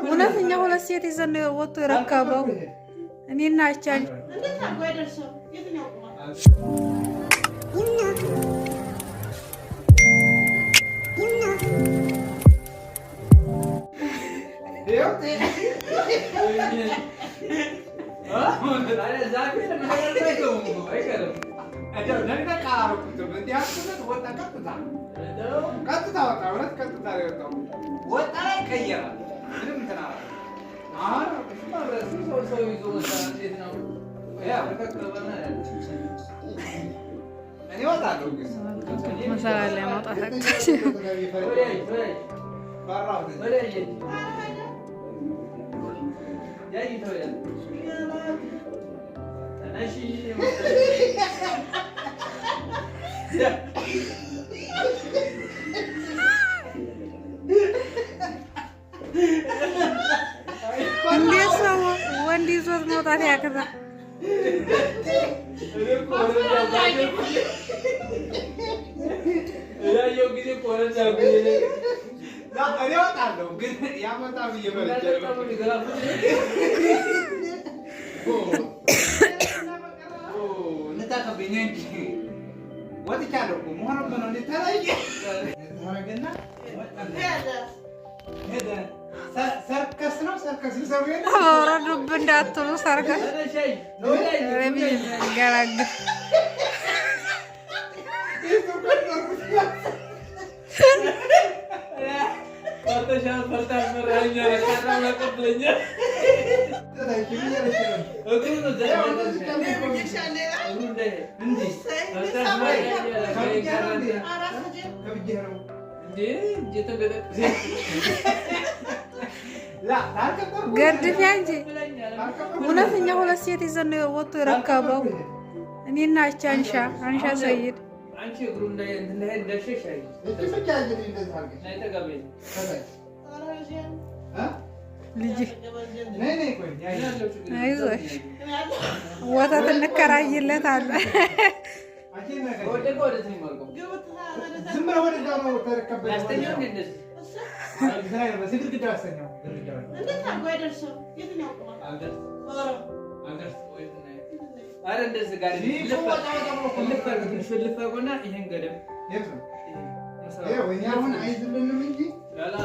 እውነተኛ ሁለት ሴት ይዘን ወጥቶ የረከበው እኔና አቻል مسألة ما طاحت እንዴት ሰው ወንድ ይዞት መውጣት ያከዛ ያየው ጊዜ ቆረጥ ያገኘ ላ እኔ ወጣለሁ ግን ያመጣ በየበለጠ ነታከበኝ እንጂ ወጥቻለሁ መሆን ነው እንታላየ ታረገና ሄደ ሰርከስ ነው ሰርከስ ይሰውየን አወራዱብ እንዳትሉ ሰርከስ ረቢ ጋራግ ፈርተሻል ፈርታሽ መራኛ ለካራው ለቀብለኛ እግሩ ነው ገድፍ ያንጂ እውነተኛ ሁለት ሴት ይዘን ወጥቶ የረከበው እኔና አንሻ ሰይድ አንቺ እግሩ እንዳይሄድ ደሽሽ አይ እትፍቻ እንግዲህ እንደዛ አድርገሽ ናይ ተጋበኝ ልጅ ነይ ቆይ አይዞሽ ወተት እንከራይለታለን ወደ ወደት ነው ማለት ዝም ብለው ወደ ዳው ነው ተረከበ ያስተኛው እንደዚህ አልዛይ በስግር ግዳ ያስተኛው እንዴት አድርጎ አይደርሰው የትኛው ቆማ አገር ወይ አረ እንደዚህ ጋር ልፈርጉና ይሄን ገደም ይሄ ወይ ያሁን አይዝልንም እንጂ ላላ